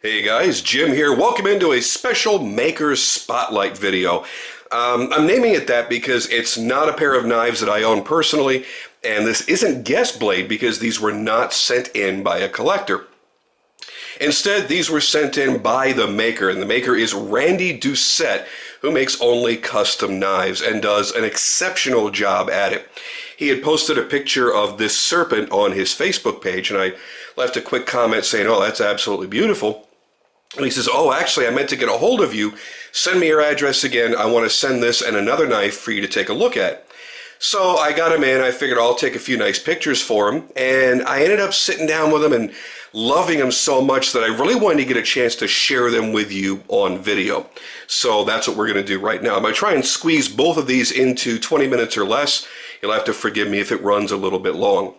Hey guys, Jim here. Welcome into a special Maker Spotlight video. I'm naming it that because it's not a pair of knives that I own personally, and this isn't guest blade because these were not sent in by a collector. Instead, these were sent in by the maker, and the maker is Randy Doucette, who makes only custom knives and does an exceptional job at it. He had posted a picture of this Serpent on his Facebook page, and I left a quick comment saying, "Oh, that's absolutely beautiful." And he says, "Oh, actually, I meant to get a hold of you. Send me your address again. I want to send this and another knife for you to take a look at." So I got him in. I figured I'll take a few nice pictures for him. And I ended up sitting down with him and loving him so much that I really wanted to get a chance to share them with you on video. So that's what we're going to do right now. I'm going to try and squeeze both of these into 20 minutes or less. You'll have to forgive me if it runs a little bit long.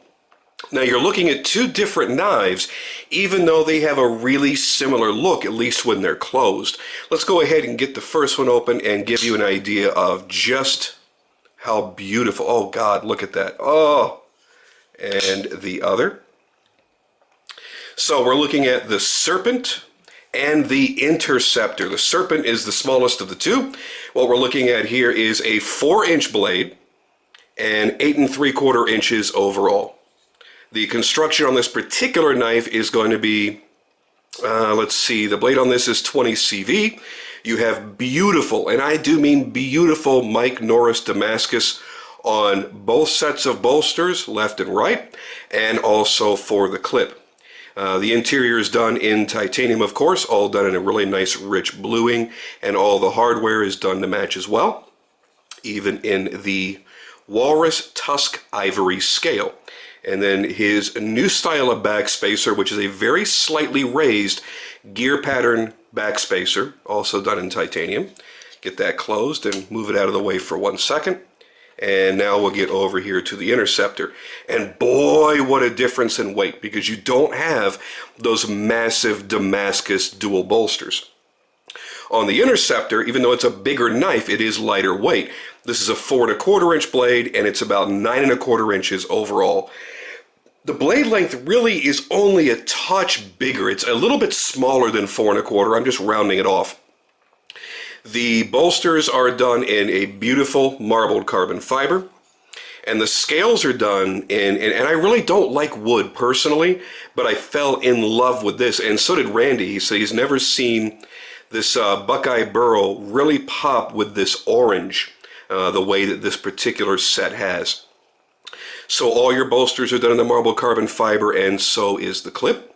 Now you're looking at two different knives, even though they have a really similar look, at least when they're closed. Let's go ahead and get the first one open and give you an idea of just how beautiful. Oh God, look at that. Oh, and the other. So we're looking at the Serpent and the Interceptor. The Serpent is the smallest of the two. What we're looking at here is a 4-inch blade and 8 3/4 inches overall. The construction on this particular knife is going to be, let's see, the blade on this is 20 CV. You have beautiful, and I do mean beautiful, Mike Norris Damascus on both sets of bolsters, left and right, and also for the clip. The interior is done in titanium, of course, all done in a really nice rich bluing, and all the hardware is done to match as well, even in the walrus tusk ivory scale. And then his new style of backspacer, which is a very slightly raised gear pattern backspacer, also done in titanium. Get that closed and move it out of the way for 1 second. And now we'll get over here to the Interceptor. And boy, what a difference in weight, because you don't have those massive Damascus dual bolsters. On the Interceptor, even though it's a bigger knife, it is lighter weight. This is a 4 1/4 inch blade, and it's about 9 1/4 inches overall. The blade length really is only a touch bigger. It's a little bit smaller than 4 1/4. I'm just rounding it off. The bolsters are done in a beautiful marbled carbon fiber, and the scales are done in, and I really don't like wood personally, but I fell in love with this, and so did Randy. He said he's never seen this Buckeye burrow really pop with this orange, the way that this particular set has. So all your bolsters are done in the marble carbon fiber, and so is the clip.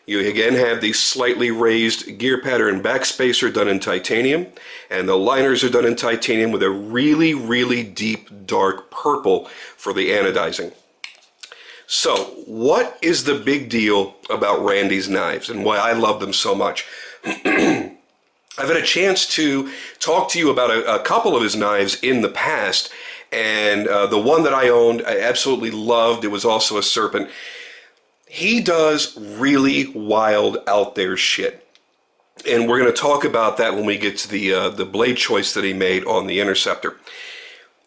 You again have the slightly raised gear pattern backspacer done in titanium, and the liners are done in titanium with a really, really deep dark purple for the anodizing. So what is the big deal about Randy's knives and why I love them so much? I've had a chance to talk to you about a couple of his knives in the past, and the one that I owned, I absolutely loved. It was also a Serpent. He does really wild, out there shit. And we're going to talk about that when we get to the blade choice that he made on the Interceptor.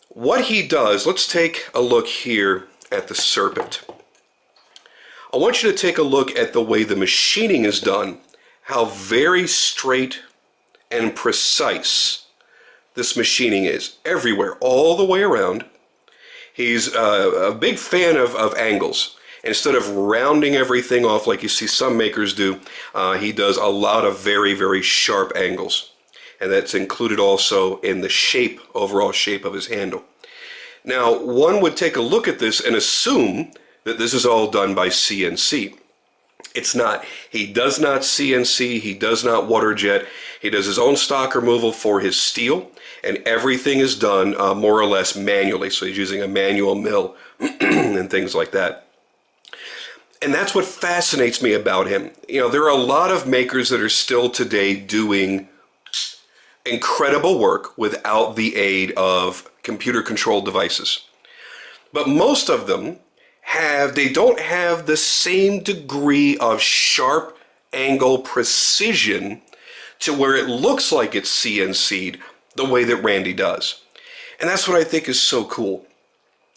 What he does, let's take a look here at the Serpent. I want you to take a look at the way the machining is done, how very straight and precise this machining is everywhere, all the way around. He's a big fan of angles. Instead of rounding everything off like you see some makers do, he does a lot of very, very sharp angles. And that's included also in the shape, overall shape of his handle. Now, one would take a look at this and assume that this is all done by CNC. It's not. He does not CNC, he does not water jet. He does his own stock removal for his steel, and everything is done more or less manually. So he's using a manual mill and things like that. And that's what fascinates me about him. You know, there are a lot of makers that are still today doing incredible work without the aid of computer-controlled devices. But most of them they don't have the same degree of sharp angle precision to where it looks like it's CNC'd the way that Randy does. And that's what I think is so cool.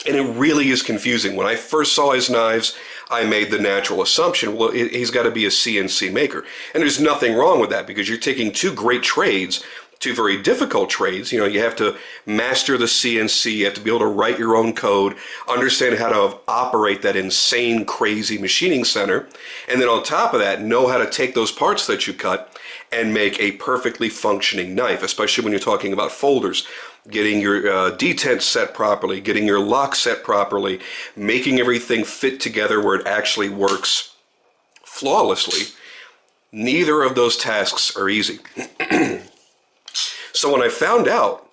And it really is confusing. When I first saw his knives, I made the natural assumption, well, he's got to be a CNC maker. And there's nothing wrong with that, because you're taking two great trades, two very difficult trades. You know, you have to master the CNC, you have to be able to write your own code, understand how to operate that insane, crazy machining center, and then on top of that, know how to take those parts that you cut and make a perfectly functioning knife, especially when you're talking about folders. Getting your detent set properly, getting your lock set properly, making everything fit together where it actually works flawlessly. Neither of those tasks are easy. So when I found out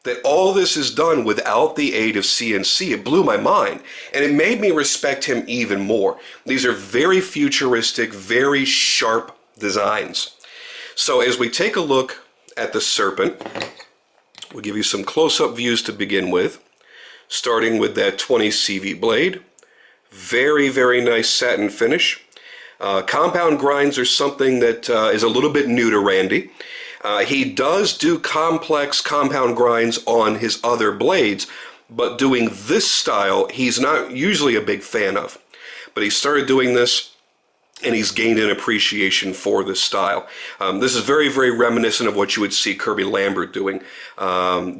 that all this is done without the aid of CNC, it blew my mind, and it made me respect him even more. These are very futuristic, very sharp designs. So as we take a look at the Serpent, we'll give you some close-up views to begin with, starting with that 20 CV blade. Very, very nice satin finish. Compound grinds are something that is a little bit new to Randy. He does do complex compound grinds on his other blades, but doing this style, he's not usually a big fan of. But he started doing this, and he's gained an appreciation for this style. This is very, very reminiscent of what you would see Kirby Lambert doing.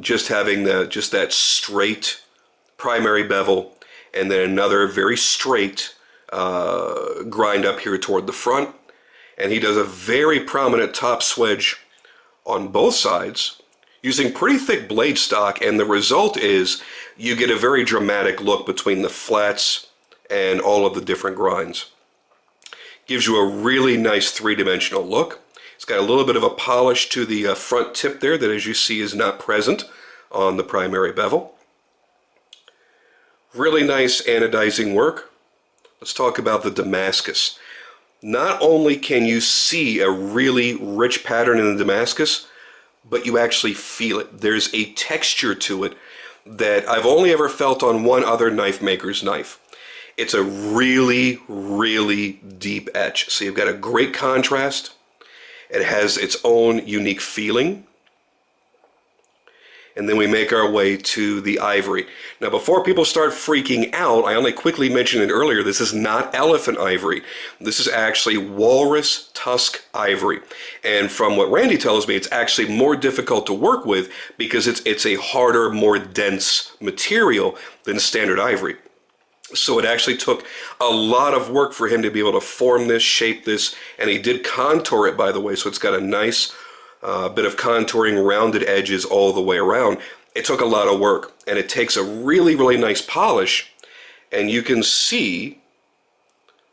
Just having that straight primary bevel, and then another very straight grind up here toward the front. And he does a very prominent top swedge on both sides, using pretty thick blade stock, and the result is you get a very dramatic look between the flats and all of the different grinds. Gives you a really nice three-dimensional look. It's got a little bit of a polish to the front tip there that, as you see, is not present on the primary bevel. Really nice anodizing work. Let's talk about the Damascus. Not only can you see a really rich pattern in the Damascus, but you actually feel it. There's a texture to it that I've only ever felt on one other knife maker's knife. It's a really, really deep etch. So you've got a great contrast. It has its own unique feeling. And then we make our way to the ivory. Now, before people start freaking out, I only quickly mentioned it earlier, this is not elephant ivory. This is actually walrus tusk ivory. And from what Randy tells me, it's actually more difficult to work with because it's a harder, more dense material than standard ivory. So it actually took a lot of work for him to be able to form this, shape this, and he did contour it, by the way, so it's got a nice bit of contouring, rounded edges all the way around. It took a lot of work, and it takes a really, really nice polish, and you can see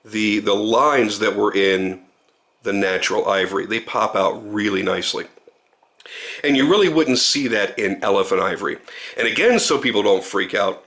the lines that were in the natural ivory. They pop out really nicely. And you really wouldn't see that in elephant ivory. And again, so people don't freak out,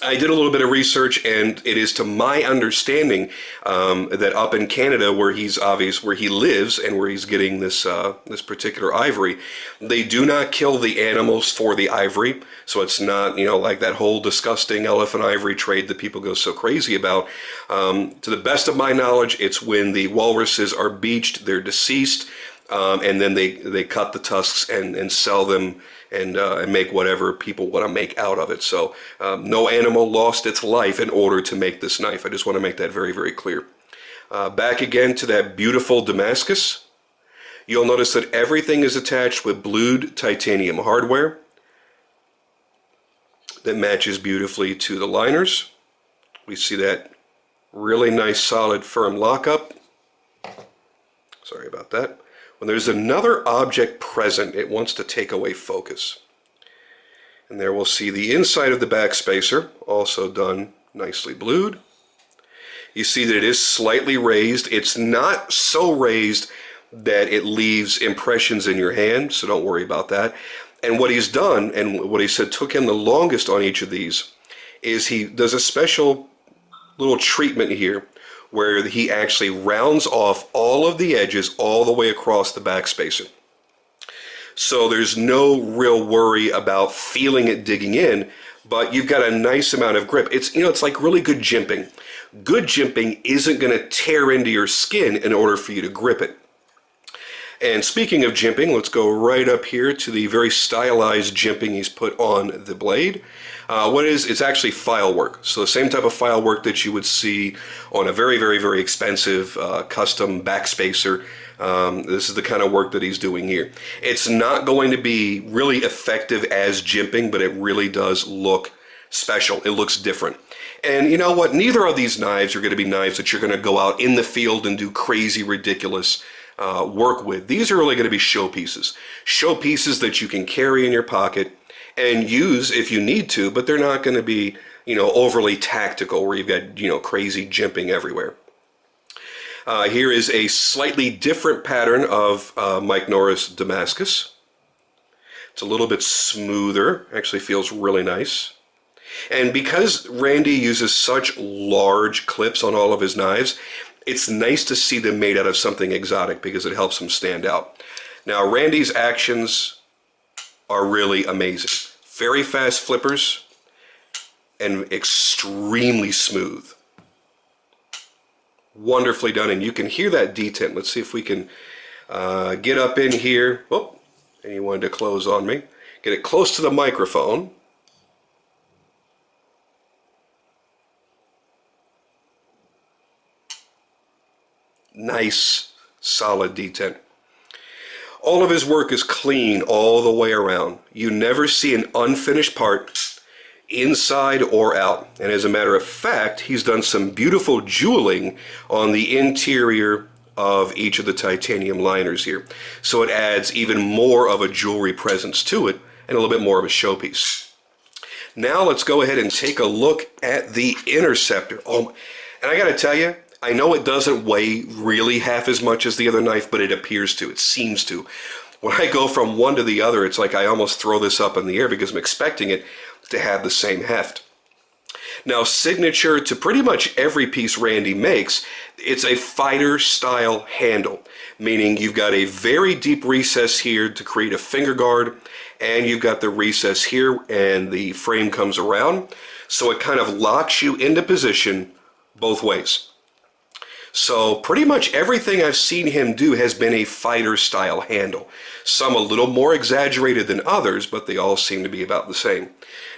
I did a little bit of research, and it is to my understanding that up in Canada, where he lives and where he's getting this this particular ivory, they do not kill the animals for the ivory. So it's not, you know, like that whole disgusting elephant ivory trade that people go so crazy about. To the best of my knowledge, it's when the walruses are beached, they're deceased, and then they cut the tusks and sell them and make whatever people want to make out of it. So no animal lost its life in order to make this knife. I just want to make that very, very clear. Back again to that beautiful Damascus. You'll notice that everything is attached with blued titanium hardware that matches beautifully to the liners. We see that really nice, solid, firm lockup. Sorry about that. When there's another object present, it wants to take away focus. And there we'll see the inside of the back spacer, also done nicely blued. You see that it is slightly raised. It's not so raised that it leaves impressions in your hand, so don't worry about that. And what he's done, and what he said took him the longest on each of these, is he does a special little treatment here where he actually rounds off all of the edges all the way across the back spacer. So there's no real worry about feeling it digging in, but you've got a nice amount of grip. It's, you know, it's like really good jimping. Good jimping isn't going to tear into your skin in order for you to grip it. And speaking of jimping, let's go right up here to the very stylized jimping he's put on the blade. It's actually file work. So the same type of file work that you would see on a very, very, very expensive custom backspacer. This is the kind of work that he's doing here. It's not going to be really effective as jimping, but it really does look special. It looks different. And you know what? Neither of these knives are going to be knives that you're going to go out in the field and do crazy, ridiculous work with. These are really going to be showpieces. Showpieces that you can carry in your pocket and use if you need to, but they're not going to be, overly tactical where you've got, crazy jimping everywhere. Here is a slightly different pattern of Mike Norris Damascus. It's a little bit smoother, actually feels really nice. And because Randy uses such large clips on all of his knives, it's nice to see them made out of something exotic because it helps them stand out. Now, Randy's actions are really amazing. Very fast flippers and extremely smooth. Wonderfully done, and you can hear that detent. Let's see if we can get up in here. Oh, and you wanted to close on me. Get it close to the microphone. Nice, solid detent. All of his work is clean all the way around. You never see an unfinished part inside or out. And as a matter of fact, he's done some beautiful jeweling on the interior of each of the titanium liners here. So it adds even more of a jewelry presence to it and a little bit more of a showpiece. Now let's go ahead and take a look at the Interceptor. Oh, and I gotta tell you, I know it doesn't weigh really half as much as the other knife, but it appears to, it seems to. When I go from one to the other, it's like I almost throw this up in the air because I'm expecting it to have the same heft. Now, signature to pretty much every piece Randy makes, it's a fighter style handle, meaning you've got a very deep recess here to create a finger guard, and you've got the recess here and the frame comes around, so it kind of locks you into position both ways. So pretty much everything I've seen him do has been a fighter style handle. Some a little more exaggerated than others, but they all seem to be about the same.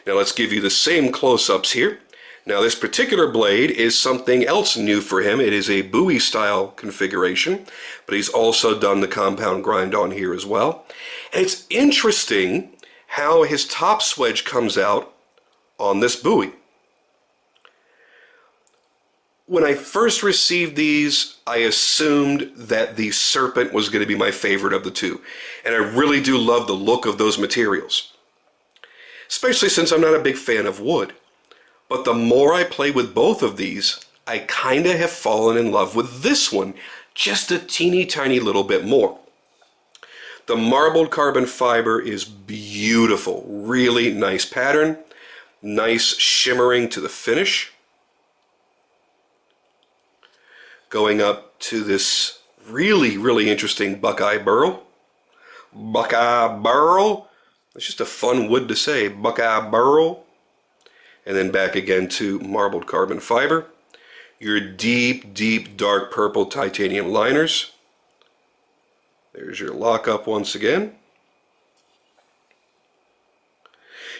Now let's give you the same close-ups here. Now this particular blade is something else new for him. It is a Bowie style configuration, but he's also done the compound grind on here as well. And it's interesting how his top swedge comes out on this Bowie. When I first received these, I assumed that the Serpent was going to be my favorite of the two. And I really do love the look of those materials. Especially since I'm not a big fan of wood. But the more I play with both of these, I kind of have fallen in love with this one just a teeny tiny little bit more. The marbled carbon fiber is beautiful. Really nice pattern. Nice shimmering to the finish. Going up to this really, really interesting Buckeye burl. Buckeye burl. It's just a fun wood to say. Buckeye burl. And then back again to marbled carbon fiber. Your deep, deep dark purple titanium liners. There's your lockup once again.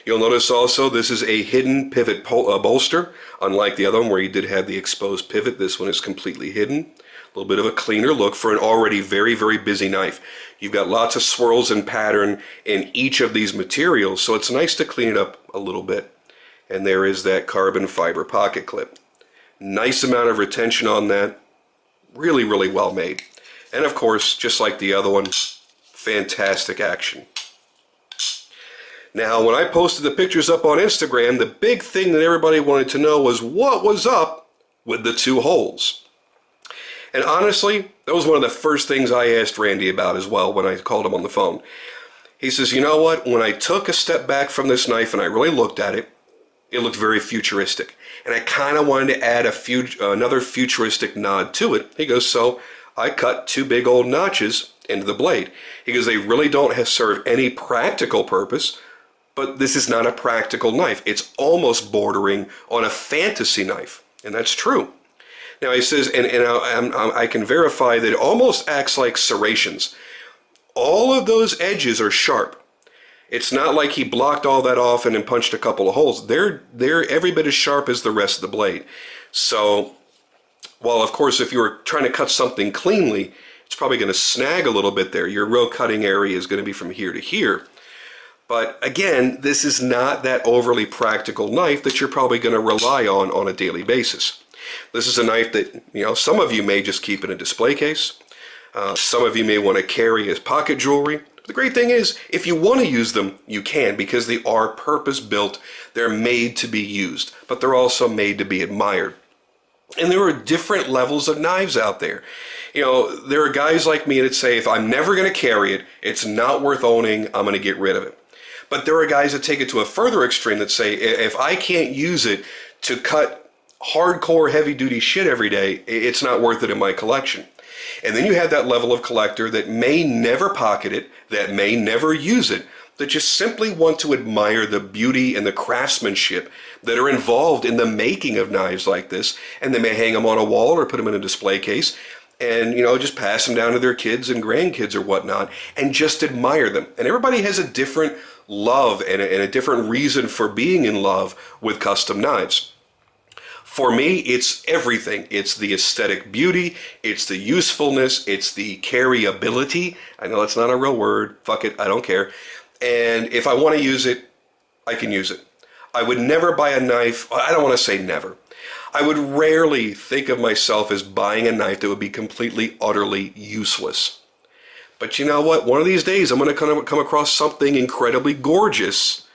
You'll notice also this is a hidden pivot bolster. Unlike the other one where you did have the exposed pivot, this one is completely hidden. A little bit of a cleaner look for an already very, very busy knife. You've got lots of swirls and pattern in each of these materials, so it's nice to clean it up a little bit. And there is that carbon fiber pocket clip. Nice amount of retention on that. Really, really well made. And of course, just like the other one, fantastic action. Now, when I posted the pictures up on Instagram, the big thing that everybody wanted to know was what was up with the two holes. And honestly, that was one of the first things I asked Randy about as well when I called him on the phone. He says, you know what, when I took a step back from this knife and I really looked at it, it looked very futuristic. And I kind of wanted to add another futuristic nod to it. He goes, so I cut two big old notches into the blade. He goes, they really don't serve any practical purpose, but this is not a practical knife. It's almost bordering on a fantasy knife, and that's true. Now he says, and I can verify that it almost acts like serrations. all of those edges are sharp. It's not like he blocked all that off and then punched a couple of holes. They're every bit as sharp as the rest of the blade. So, while of course if you were trying to cut something cleanly, it's probably going to snag a little bit there. Your real cutting area is going to be from here to here. But again, this is not that overly practical knife that you're probably going to rely on a daily basis. This is a knife that, you know, some of you may just keep in a display case. Some of you may want to carry as pocket jewelry. The great thing is, if you want to use them, you can, because they are purpose-built. They're made to be used, but they're also made to be admired. And there are different levels of knives out there. You know, there are guys like me that say, if I'm never going to carry it, it's not worth owning, I'm going to get rid of it. But there are guys that take it to a further extreme that say, if I can't use it to cut hardcore heavy-duty shit every day, it's not worth it in my collection. And then you have that level of collector that may never pocket it, that may never use it, that just simply want to admire the beauty and the craftsmanship that are involved in the making of knives like this, and they may hang them on a wall or put them in a display case and, you know, just pass them down to their kids and grandkids or whatnot and just admire them. And everybody has a different love and a different reason for being in love with custom knives. For me, it's everything. It's the aesthetic beauty, it's the usefulness, it's the carryability. I know that's not a real word. Fuck it, I don't care. And if I want to use it, I can use it. I would never buy a knife. I don't want to say never. I would rarely think of myself as buying a knife that would be completely, utterly useless. But you know what? One of these days, I'm going to come across something incredibly gorgeous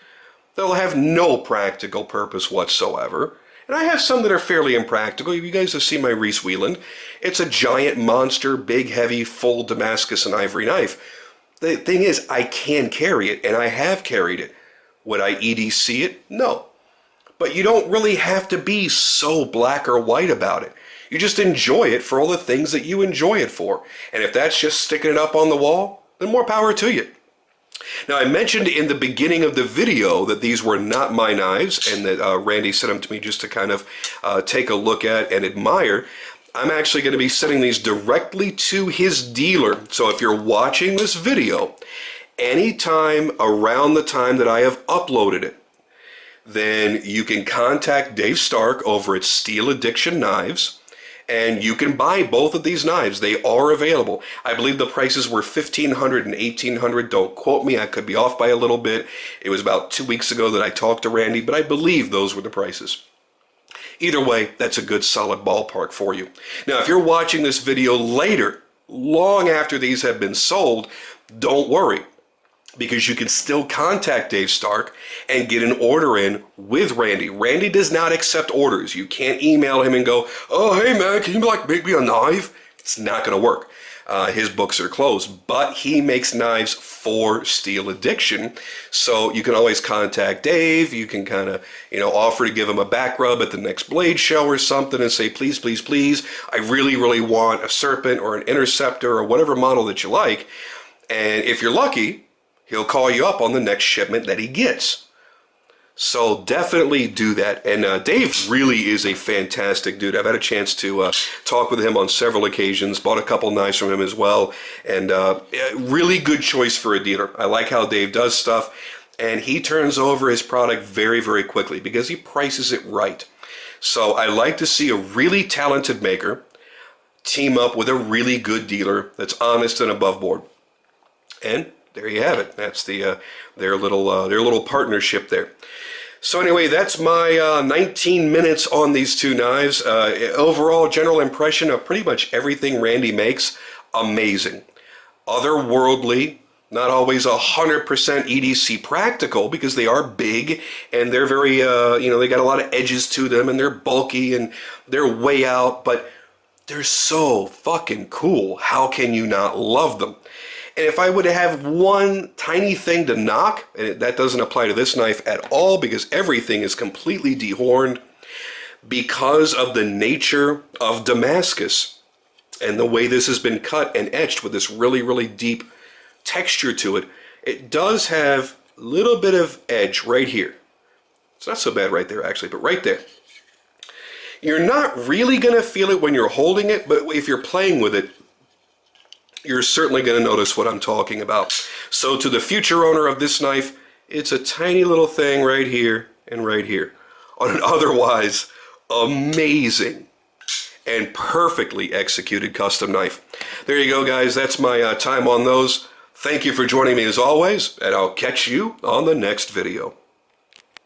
that'll have no practical purpose whatsoever. And I have some that are fairly impractical. You guys have seen my Reese Wieland. It's a giant monster, big, heavy, full Damascus and ivory knife. The thing is, I can carry it, and I have carried it. Would I EDC it? No. But you don't really have to be so black or white about it. You just enjoy it for all the things that you enjoy it for. And if that's just sticking it up on the wall, then more power to you. Now, I mentioned in the beginning of the video that these were not my knives and that Randy sent them to me just to kind of take a look at and admire. I'm actually going to be sending these directly to his dealer. So if you're watching this video, anytime around the time that I have uploaded it, then you can contact Dave Stark over at Steel Addiction Knives, and you can buy both of these knives. They are available. I believe the prices were $1,500 and $1,800. Don't quote me. I could be off by a little bit. It was about 2 weeks ago that I talked to Randy, but I believe those were the prices. Either way, that's a good solid ballpark for you. Now, if you're watching this video later, long after these have been sold, don't worry, because you can still contact Dave Stark and get an order in with Randy. Randy does not accept orders. You can't email him and go, oh, hey man, can you make me a knife? It's not going to work. His books are closed, but he makes knives for Steel Addiction. So you can always contact Dave. You can kind of, offer to give him a back rub at the next blade show or something and say, please, please, please, I really, really want a Serpent or an Interceptor or whatever model that you like. And if you're lucky, he'll call you up on the next shipment that he gets. So definitely do that. And Dave really is a fantastic dude. I've had a chance to talk with him on several occasions, bought a couple knives from him as well. And really good choice for a dealer. I like how Dave does stuff. And he turns over his product very, very quickly because he prices it right. So I like to see a really talented maker team up with a really good dealer that's honest and above board. And there you have it. That's their little partnership there. So anyway, that's my 19 minutes on these two knives. Overall general impression of pretty much everything Randy makes, amazing. Otherworldly, not always 100% EDC practical because they are big and they're very, they got a lot of edges to them and they're bulky and they're way out, but they're so fucking cool. How can you not love them? And if I would have one tiny thing to knock, and that doesn't apply to this knife at all because everything is completely dehorned because of the nature of Damascus and the way this has been cut and etched with this really, really deep texture to it, it does have a little bit of edge right here. It's not so bad right there actually, but right there. You're not really going to feel it when you're holding it, but if you're playing with it, you're certainly going to notice what I'm talking about. So to the future owner of this knife, it's a tiny little thing right here and right here on an otherwise amazing and perfectly executed custom knife. There you go, guys. That's my time on those. Thank you for joining me as always, and I'll catch you on the next video.